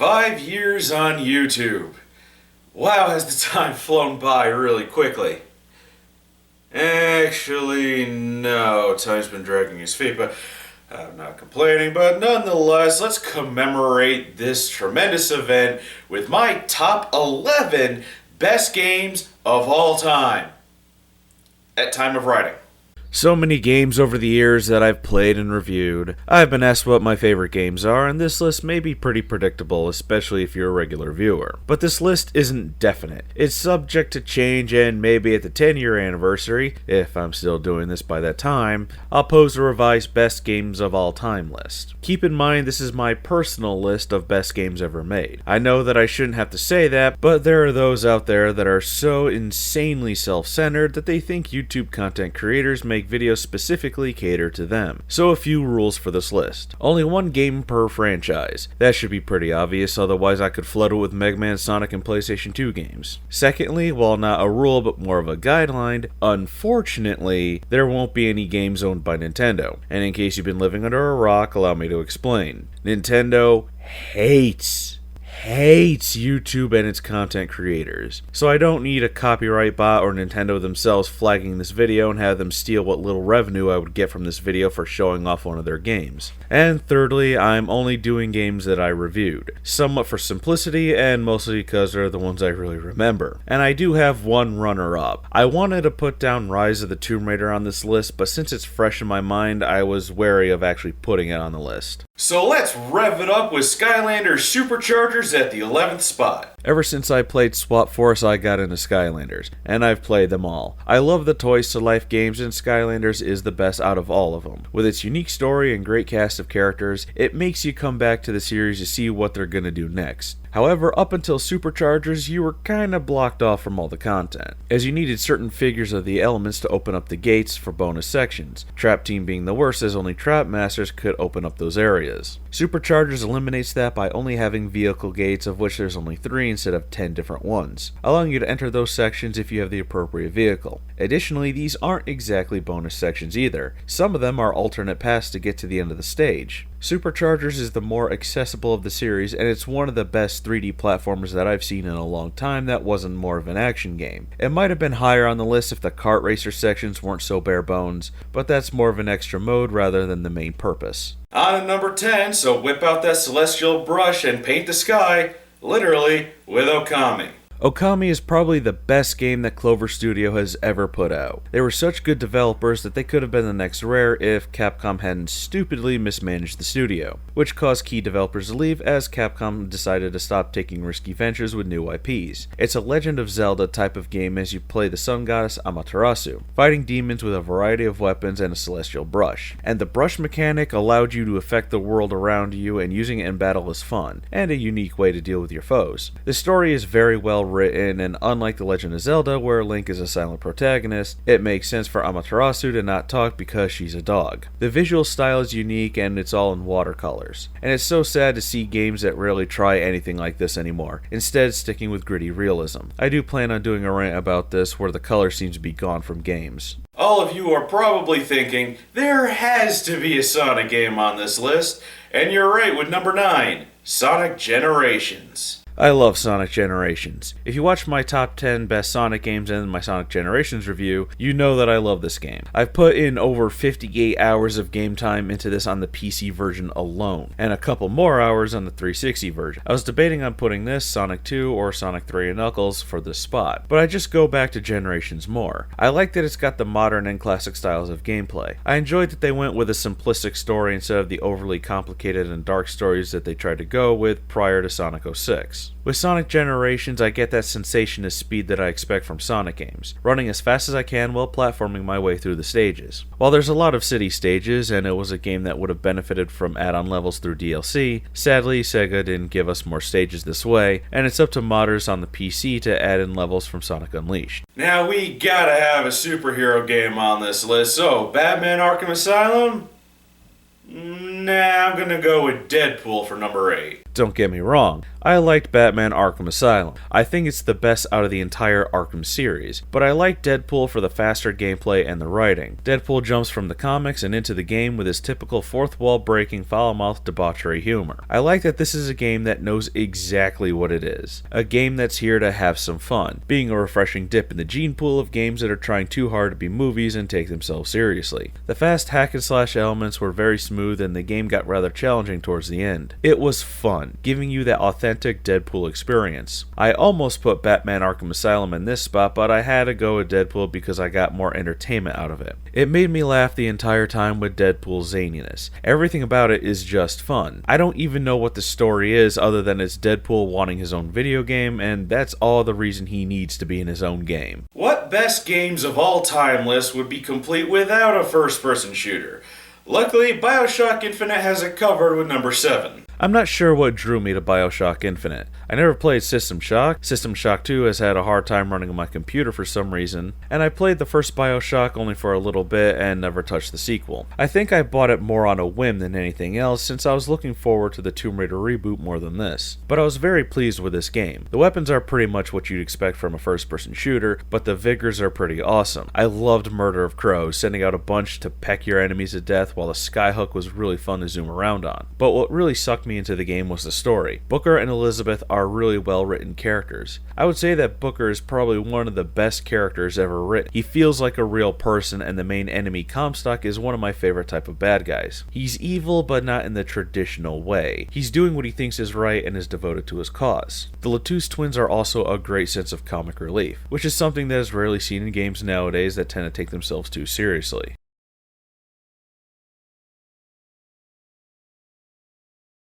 5 years on YouTube. Wow, has the time flown by really quickly. Actually, no, time's been dragging his feet, but I'm not complaining. But nonetheless, let's commemorate this tremendous event with my top 11 best games of all time at time of writing. So many games over the years that I've played and reviewed. I've been asked what my favorite games are, and this list may be pretty predictable, especially if you're a regular viewer. But this list isn't definite. It's subject to change, and maybe at the 10-year anniversary, if I'm still doing this by that time, I'll post a revised best games of all time list. Keep in mind this is my personal list of best games ever made. I know that I shouldn't have to say that, but there are those out there that are so insanely self-centered that they think YouTube content creators make videos specifically cater to them. So a few rules for this list. Only one game per franchise. That should be pretty obvious, otherwise I could flood it with Mega Man, Sonic, and PlayStation 2 games. Secondly, while not a rule but more of a guideline, unfortunately, there won't be any games owned by Nintendo. And in case you've been living under a rock, allow me to explain. Nintendo hates YouTube and its content creators. So I don't need a copyright bot or Nintendo themselves flagging this video and have them steal what little revenue I would get from this video for showing off one of their games. And thirdly, I'm only doing games that I reviewed, somewhat for simplicity and mostly because they're the ones I really remember. And I do have one runner-up. I wanted to put down Rise of the Tomb Raider on this list, but since it's fresh in my mind, I was wary of actually putting it on the list. So let's rev it up with Skylanders Superchargers at the 11th spot. Ever since I played Swap Force, I got into Skylanders, and I've played them all. I love the Toys to Life games, and Skylanders is the best out of all of them. With its unique story and great cast of characters, it makes you come back to the series to see what they're gonna do next. However, up until Superchargers, you were kinda blocked off from all the content, as you needed certain figures of the elements to open up the gates for bonus sections, Trap Team being the worst as only Trap Masters could open up those areas. Superchargers eliminates that by only having vehicle gates, of which there's only 3 instead of 10 different ones, allowing you to enter those sections if you have the appropriate vehicle. Additionally, these aren't exactly bonus sections either. Some of them are alternate paths to get to the end of the stage. Superchargers is the more accessible of the series, and it's one of the best 3D platformers that I've seen in a long time that wasn't more of an action game. It might have been higher on the list if the kart racer sections weren't so bare bones, but that's more of an extra mode rather than the main purpose. On to number 10, so whip out that celestial brush and paint the sky, literally, with Okami. Okami is probably the best game that Clover Studio has ever put out. They were such good developers that they could have been the next Rare if Capcom hadn't stupidly mismanaged the studio, which caused key developers to leave as Capcom decided to stop taking risky ventures with new IPs. It's a Legend of Zelda type of game as you play the sun goddess Amaterasu, fighting demons with a variety of weapons and a celestial brush. And the brush mechanic allowed you to affect the world around you, and using it in battle is fun, and a unique way to deal with your foes. The story is very well written, and unlike The Legend of Zelda where Link is a silent protagonist, it makes sense for Amaterasu to not talk because she's a dog. The visual style is unique and it's all in watercolors, and it's so sad to see games that rarely try anything like this anymore, instead sticking with gritty realism. I do plan on doing a rant about this where the color seems to be gone from games. All of you are probably thinking, there has to be a Sonic game on this list, and you're right with number 9, Sonic Generations. I love Sonic Generations. If you watch my top 10 best Sonic games and my Sonic Generations review, you know that I love this game. I've put in over 58 hours of game time into this on the PC version alone, and a couple more hours on the 360 version. I was debating on putting this, Sonic 2, or Sonic 3 and Knuckles for this spot, but I just go back to Generations more. I like that it's got the modern and classic styles of gameplay. I enjoyed that they went with a simplistic story instead of the overly complicated and dark stories that they tried to go with prior to Sonic 06. With Sonic Generations, I get that sensation of speed that I expect from Sonic games, running as fast as I can while platforming my way through the stages. While there's a lot of city stages, and it was a game that would have benefited from add-on levels through DLC, sadly Sega didn't give us more stages this way, and it's up to modders on the PC to add in levels from Sonic Unleashed. Now we gotta have a superhero game on this list, so Batman Arkham Asylum? Nah, I'm gonna go with Deadpool for number 8. Don't get me wrong, I liked Batman Arkham Asylum. I think it's the best out of the entire Arkham series, but I like Deadpool for the faster gameplay and the writing. Deadpool jumps from the comics and into the game with his typical fourth wall breaking, foul-mouthed debauchery humor. I like that this is a game that knows exactly what it is. A game that's here to have some fun, being a refreshing dip in the gene pool of games that are trying too hard to be movies and take themselves seriously. The fast hack and slash elements were very smooth and the game got rather challenging towards the end. It was fun, giving you that authentic Deadpool experience. I almost put Batman Arkham Asylum in this spot, but I had to go with Deadpool because I got more entertainment out of it. It made me laugh the entire time with Deadpool's zaniness. Everything about it is just fun. I don't even know what the story is other than it's Deadpool wanting his own video game, and that's all the reason he needs to be in his own game. What best games of all time list would be complete without a first-person shooter? Luckily, BioShock Infinite has it covered with number 7. I'm not sure what drew me to BioShock Infinite. I never played System Shock. System Shock 2 has had a hard time running on my computer for some reason, and I played the first BioShock only for a little bit and never touched the sequel. I think I bought it more on a whim than anything else since I was looking forward to the Tomb Raider reboot more than this. But I was very pleased with this game. The weapons are pretty much what you'd expect from a first-person shooter, but the vigors are pretty awesome. I loved Murder of Crows, sending out a bunch to peck your enemies to death while the skyhook was really fun to zoom around on. But what really sucked me into the game was the story. Booker and Elizabeth are really well written characters. I would say that Booker is probably one of the best characters ever written. He feels like a real person, and the main enemy Comstock is one of my favorite type of bad guys. He's evil, but not in the traditional way. He's doing what he thinks is right and is devoted to his cause. The Latouche twins are also a great sense of comic relief, which is something that is rarely seen in games nowadays that tend to take themselves too seriously.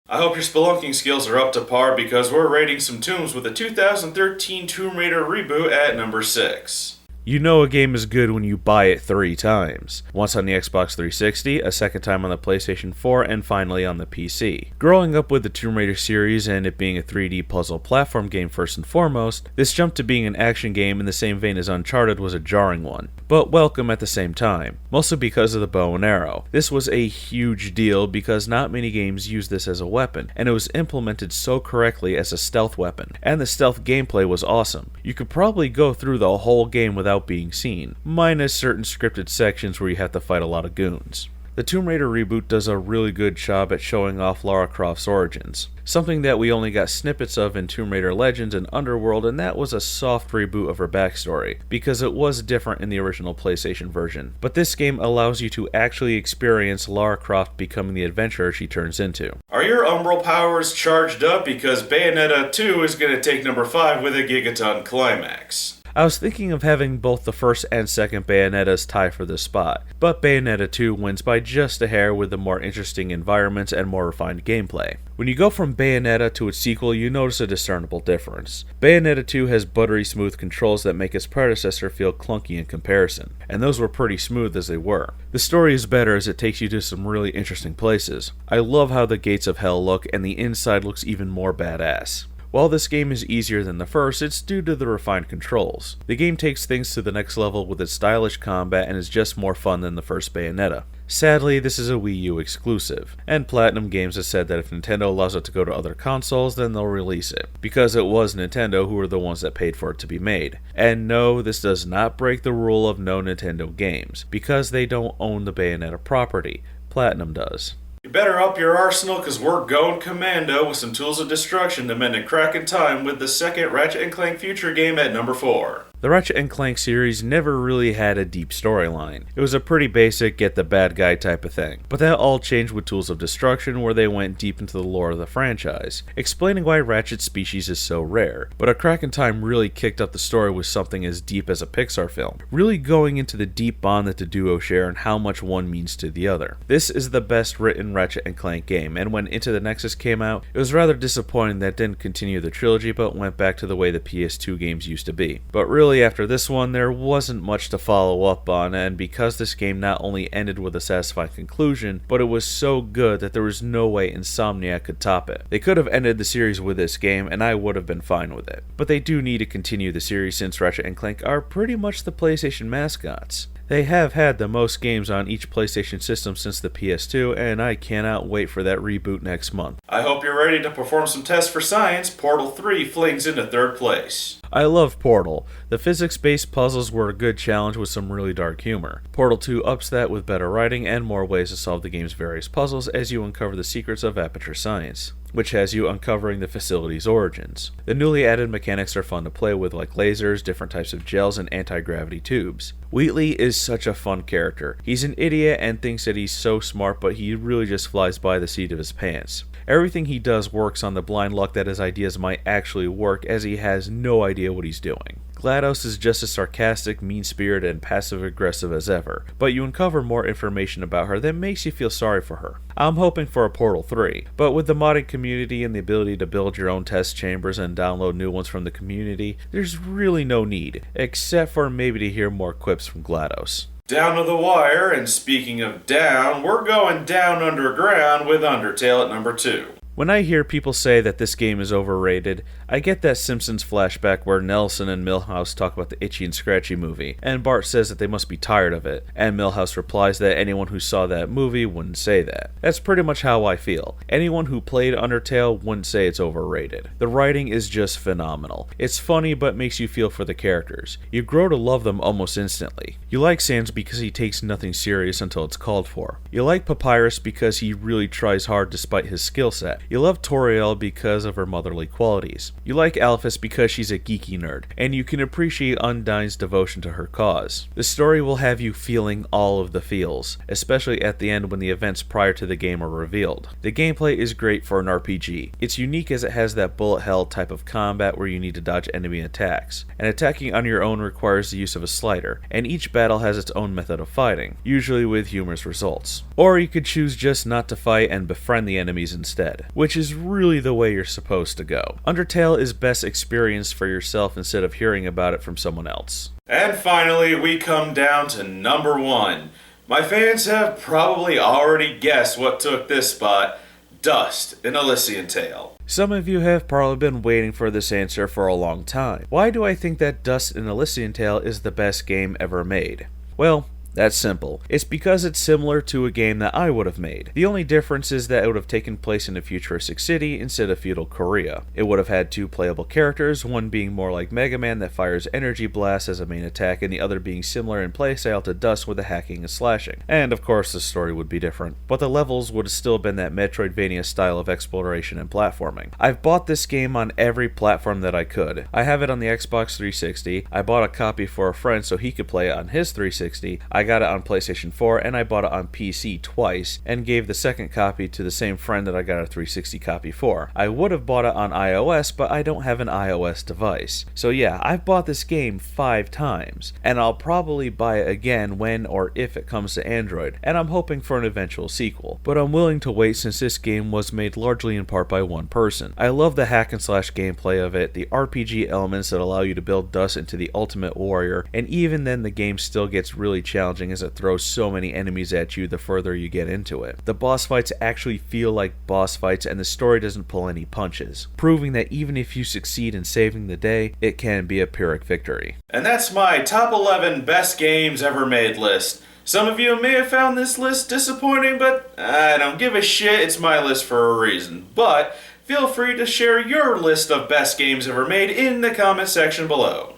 I hope your spelunking skills are up to par because we're rating some tombs with the 2013 Tomb Raider reboot at number 6. You know a game is good when you buy it 3 times. Once on the Xbox 360, a second time on the PlayStation 4, and finally on the PC. Growing up with the Tomb Raider series and it being a 3D puzzle platform game first and foremost, this jump to being an action game in the same vein as Uncharted was a jarring one, but welcome at the same time, mostly because of the bow and arrow. This was a huge deal because not many games use this as a weapon, and it was implemented so correctly as a stealth weapon, and the stealth gameplay was awesome. You could probably go through the whole game without being seen, minus certain scripted sections where you have to fight a lot of goons. The Tomb Raider reboot does a really good job at showing off Lara Croft's origins, something that we only got snippets of in Tomb Raider Legends and Underworld, and that was a soft reboot of her backstory, because it was different in the original PlayStation version. But this game allows you to actually experience Lara Croft becoming the adventurer she turns into. Are your Umbral powers charged up? Because Bayonetta 2 is going to take number 5 with a Gigaton climax. I was thinking of having both the first and second Bayonettas tie for this spot, but Bayonetta 2 wins by just a hair with the more interesting environments and more refined gameplay. When you go from Bayonetta to its sequel, you notice a discernible difference. Bayonetta 2 has buttery smooth controls that make its predecessor feel clunky in comparison, and those were pretty smooth as they were. The story is better as it takes you to some really interesting places. I love how the gates of hell look, and the inside looks even more badass. While this game is easier than the first, it's due to the refined controls. The game takes things to the next level with its stylish combat and is just more fun than the first Bayonetta. Sadly, this is a Wii U exclusive, and Platinum Games has said that if Nintendo allows it to go to other consoles, then they'll release it, because it was Nintendo who were the ones that paid for it to be made. And no, this does not break the rule of no Nintendo games, because they don't own the Bayonetta property. Platinum does. You better up your arsenal because we're going commando with some tools of destruction to mend and crack in time with the second Ratchet & Clank Future game at number 4. The Ratchet & Clank series never really had a deep storyline. It was a pretty basic get the bad guy type of thing. But that all changed with Tools of Destruction, where they went deep into the lore of the franchise, explaining why Ratchet's species is so rare. But A Crack in Time really kicked up the story with something as deep as a Pixar film, really going into the deep bond that the duo share and how much one means to the other. This is the best written Ratchet & Clank game, and when Into the Nexus came out, it was rather disappointing that it didn't continue the trilogy but went back to the way the PS2 games used to be. But really, after this one, there wasn't much to follow up on, and because this game not only ended with a satisfying conclusion, but it was so good that there was no way Insomniac could top it. They could have ended the series with this game, and I would have been fine with it. But they do need to continue the series since Ratchet & Clank are pretty much the PlayStation mascots. They have had the most games on each PlayStation system since the PS2, and I cannot wait for that reboot next month. I hope you're ready to perform some tests for science. Portal 3 flings into third place. I love Portal. The physics-based puzzles were a good challenge with some really dark humor. Portal 2 ups that with better writing and more ways to solve the game's various puzzles as you uncover the secrets of aperture science, which has you uncovering the facility's origins. The newly added mechanics are fun to play with, like lasers, different types of gels, and anti-gravity tubes. Wheatley is such a fun character. He's an idiot and thinks that he's so smart, but he really just flies by the seat of his pants. Everything he does works on the blind luck that his ideas might actually work, as he has no idea what he's doing. GLaDOS is just as sarcastic, mean-spirited, and passive-aggressive as ever, but you uncover more information about her that makes you feel sorry for her. I'm hoping for a Portal 3, but with the modding community and the ability to build your own test chambers and download new ones from the community, there's really no need, except for maybe to hear more quips from GLaDOS. Down to the wire, and speaking of down, we're going down underground with Undertale at number 2. When I hear people say that this game is overrated, I get that Simpsons flashback where Nelson and Milhouse talk about the Itchy and Scratchy movie, and Bart says that they must be tired of it, and Milhouse replies that anyone who saw that movie wouldn't say that. That's pretty much how I feel. Anyone who played Undertale wouldn't say it's overrated. The writing is just phenomenal. It's funny but makes you feel for the characters. You grow to love them almost instantly. You like Sans because he takes nothing serious until it's called for. You like Papyrus because he really tries hard despite his skill set. You love Toriel because of her motherly qualities. You like Alphys because she's a geeky nerd, and you can appreciate Undyne's devotion to her cause. The story will have you feeling all of the feels, especially at the end when the events prior to the game are revealed. The gameplay is great for an RPG. It's unique as it has that bullet hell type of combat where you need to dodge enemy attacks, and attacking on your own requires the use of a slider, and each battle has its own method of fighting, usually with humorous results. Or you could choose just not to fight and befriend the enemies instead, which is really the way you're supposed to go. Undertale is best experienced for yourself instead of hearing about it from someone else. And finally, we come down to number 1. My fans have probably already guessed what took this spot: Dust in Elysian Tale. Some of you have probably been waiting for this answer for a long time. Why do I think that Dust in Elysian Tale is the best game ever made? Well, that's simple. It's because it's similar to a game that I would have made. The only difference is that it would have taken place in a futuristic city instead of feudal Korea. It would have had 2 playable characters, one being more like Mega Man that fires energy blasts as a main attack, and the other being similar in playstyle to Dust with the hacking and slashing. And of course the story would be different, but the levels would have still been that Metroidvania style of exploration and platforming. I've bought this game on every platform that I could. I have it on the Xbox 360, I bought a copy for a friend so he could play it on his 360, I got it on PlayStation 4, and I bought it on PC twice, and gave the second copy to the same friend that I got a 360 copy for. I would have bought it on iOS, but I don't have an iOS device. So yeah, I've bought this game 5 times, and I'll probably buy it again when or if it comes to Android, and I'm hoping for an eventual sequel. But I'm willing to wait since this game was made largely in part by one person. I love the hack and slash gameplay of it, the RPG elements that allow you to build Dust into the ultimate warrior, and even then the game still gets really challenging as it throws so many enemies at you the further you get into it. The boss fights actually feel like boss fights, and the story doesn't pull any punches, proving that even if you succeed in saving the day, it can be a Pyrrhic victory. And that's my top 11 best games ever made list. Some of you may have found this list disappointing, but I don't give a shit, it's my list for a reason. But feel free to share your list of best games ever made in the comment section below.